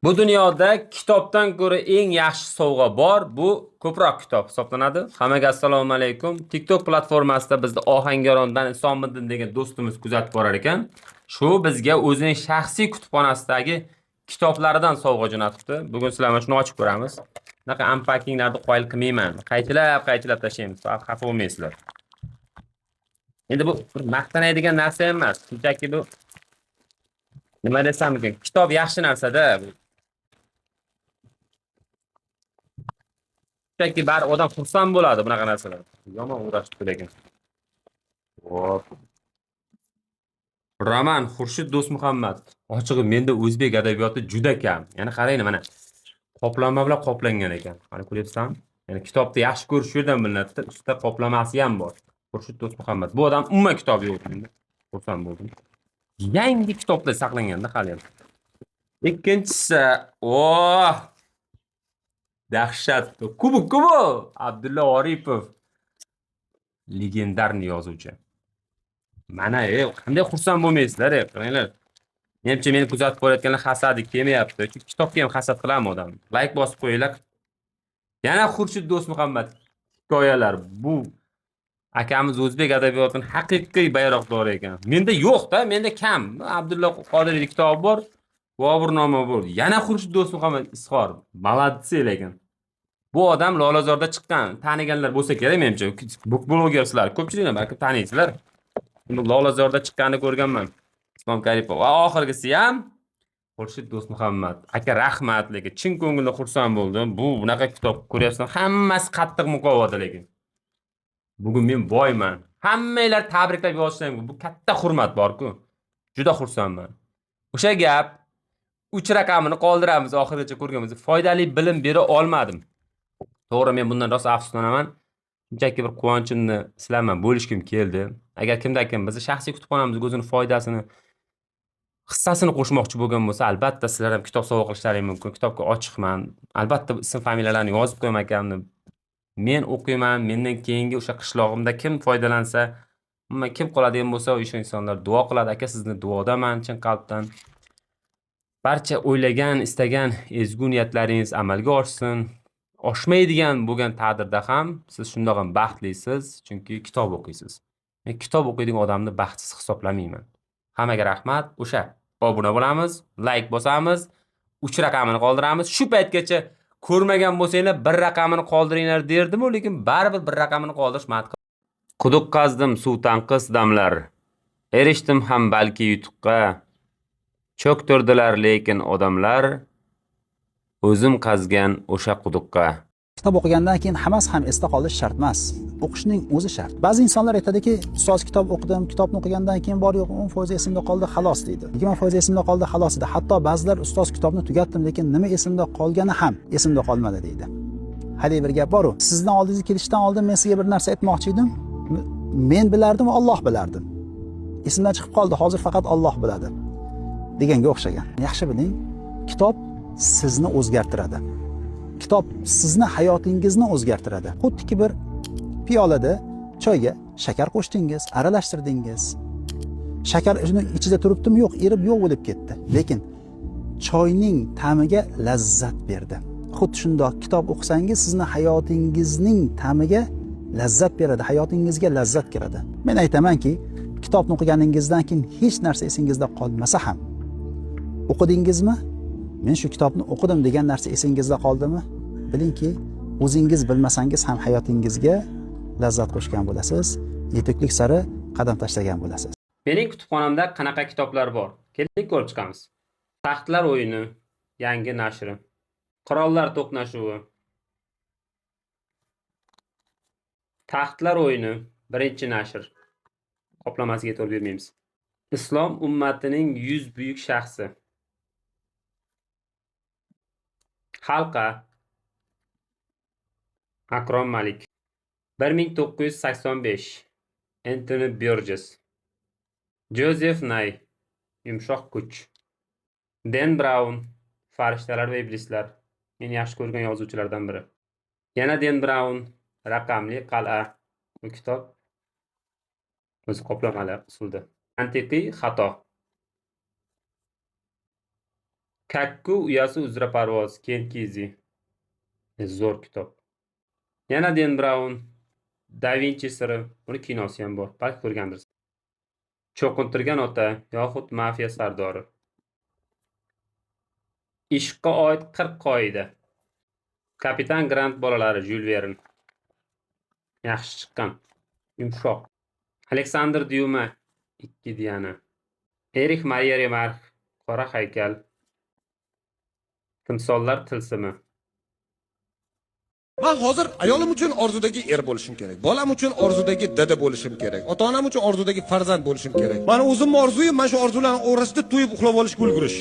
Bu dunyoda kitobdan ko'ra eng yaxshi sovg'a bor. Bu ko'proq kitob hisoblanadi. Hammaga assalomu alaykum. TikTok platformasida bizni Ohangarondan Isomiddin degan do'stimiz kuzatib borar ekan. Shu bizga o'zining shaxsiy kutubxonasidagi kitoblaridan sovg'a jo'natibdi. Bugun sizlar mana shuni ochib ko'ramiz. Bunaqa unpackinglarni qoyil qilmayman. Qaychilab tashlaymiz. Xafa bo'lmaysizlar. Endi bu bir maqtanadigan narsa emas. Shunchaki bu nima desam ekan? Kitob yaxshi narsa-da. Chunki bari odam xursand bo'ladi bunaqa narsalar. Yomon uğraşib lekin. Hop. Roman Xurshid Do'stmuhammad. Ochig'i menda o'zbek adabiyoti juda kam. Ya'ni qarang mana qoplama bilan qoplangan ekan. Qani ko'ryapsizmi? Ya'ni kitobni yaxshi ko'rish shu yerdan bilinadi. Ustida qoplamasi ham bor. Xurshid Do'stmuhammad. Bu odam umuman kitob yo'q menda. Xursand bo'ldim. Yangi kitoblar saqlanganda hali ham. Ikkinchisi, dahshat. Kubok. Abdulla Oripov. Legendarniy yozuvchi. Mana qanday xursand bo'lmaysizlar, qaranglar. Menimcha meni kuzatib borayotganlar hasadi kelmayapti. Chunki kitobga ham hasad qilaman odam. Like bosib qo'yinglar. Yana Xurshid Do'stmuhammad hikoyalar. Bu akamiz o'zbek adabiyotining haqiqiy bayroqdori ekan. Menda yo'q-da, menda kam. Abdulla Qodiriyning kitobi bor, Boburnoma bor. Yana Xurshid Do'stmuhammad Izhor. Maladsi lekin. Bu odam Lolazorda chiqqan. Taniganlar bo'lsa kerak menimcha. Blogersizlar, ko'pchiliklar balki taniysizlar. Lolazorda chiqqanini ko'rganman. Islom Karimov va oxirgisi ham Xurshid Do'stmuhammad. Aka rahmat, lekin chin ko'ngildan xursand bo'ldim. Bu bunaqa kitob ko'ryapsan, hammasi qattiq muqovada lekin. Bugun men boyman. Hammanglar tabriklab yozishim. Bu katta hurmat bor-ku. Juda xursandman. O'sha gap 3 raqamini qoldiramiz oxirigacha ko'rganmiz. Foydali bilim bera olmadim. To'g'ri, men bundan rosa afsuslanaman. Shunchaki bir quvonchimni sizlarga bo'lishkim keldi. Agar kimda-kim bizni shaxsiy kutubxonamizga o'zining foydasini, hissasini qo'shmoqchi bo'lgan bo'lsa, albatta sizlar ham kitob sovg'a qilishlaring mumkin. Kitobga ochiqman. Albatta ism familiyalarni yozib qo'yman ekanman. Men o'qiyman, mendan keyingi o'sha qishlog'imda kim foydalansa, umuman kim qoladigan bo'lsa, o'sha insonlar duo qiladi. Aka, sizni duodaman chin qalbdan. Barcha o'ylagan, istagan ezgu niyatlaringiz amalga oshsin. Oshmaydigan bo'lgan taqdirda ham siz shundoq ham baxtlisiz, chunki kitob o'qiysiz. Men kitob o'qiydigan odamni baxtsiz hisoblamayman. Hammaga rahmat. O'sha obuna bo'lamiz, like bosamiz, 3 raqamini qoldiramiz. Shu paytgacha ko'rmagan bo'lsanglar 1 raqamini qoldiringlar derdim, lekin baribir 1 raqamini qoldirishmadi. Quduq qazdim suv tanqis damlar. Erishdim ham balki yutuqqa. Cho'ktirdilar lekin odamlar o'zim qazgan o'sha quduqqa. Kitob o'qigandan keyin hammasi ham esda qolish shart emas. O'qishning o'zi shart. Ba'zi insonlar aytadiki, ustoz kitob o'qidim, kitobni o'qigandan keyin bor yo'q 10% esimda qoldi, xolos deydi. 20% esimda qoldi, xolos deydi. Hatto ba'zilar ustoz kitobni tugatdim, lekin nima esimda qolgani ham esimda qolmadi deydi. Hadey bir gap bor-ku. Sizning oldingizga kelishdan oldin men sizga bir narsa aytmoqchi edim. Men bilardim, Alloh bilardi. Esimdan chiqib qoldi, hozir faqat Alloh biladi. Deganga o'xshagan. Yaxshi biling, kitob sizni o'zgartiradi. Kitob sizni hayotingizni o'zgartiradi. Xuddiki bir piyolada choyga shakar qo'shdingiz, aralashtirdingiz. Shakar ichida turibdimi? Yo'q, erib yo'q bo'lib ketdi. Lekin choyning ta'miga lazzat berdi. Xuddi shundoq kitob o'qisangiz sizni hayotingizning ta'miga lazzat beradi, hayotingizga lazzat kiradi. Men aytamanki, kitobni o'qiganingizdan keyin hech narsa esingizda qolmasa ham o'qidingizmi? Men shu kitobni o'qidim degan narsa esingizda qoldimi? Bilingki, o'zingiz bilmasangiz ham hayotingizga lazzat qo'shgan bo'lasiz, yetuklik sari qadam tashlagan bo'lasiz. Mening kutubxonamda qanaqa kitoblar bor? Keling ko'rib chiqamiz. Taxtlar o'yini, yangi nashri. Qirollar to'qnashuvi. Taxtlar o'yini, birinchi nashr. Qoplamasiga e'tibor bermaymiz. Islom ummatining 100 buyuk shaxsi. Halqa. Akrom Malik. 1985. Anthony Burgess. Joseph Nye. Yumshoq kuch. Dan Brown. Farishtalar va iblislar. Men yaxshi ko'rgan yozuvchilardan biri. Yana Dan Brown. Raqamli qal'a. Bu kitob o'zi qoplamali usulda. Mantiqiy xato. Kakku uyasi uzra parvoz, Ken Kesey. Zo'r kitob. Yana Dan Brown, Da Vinci siri, buni kinosi ham bor. Balki ko'rgandirsiz. Cho'qintirgan ota yoxud mafiya sardori. Ishqqa oid 40 qoida. Kapitan Grant bolalari Jules Verne. Yaxshi chiqqan. Yumshoq. Alexander Dyuma, ikki Diana. Erix Maria Remarque, Qora haykal. Timsollar tilsimi. Men hozir ayolim uchun orzudagi er bo'lishim kerak. Bolam uchun orzudagi dada bo'lishim kerak. Ota-onam uchun orzudagi farzand bo'lishim kerak. Meni o'zimning orzuyim mana shu orzularning orasida to'yib uxlab olishga ulgurish.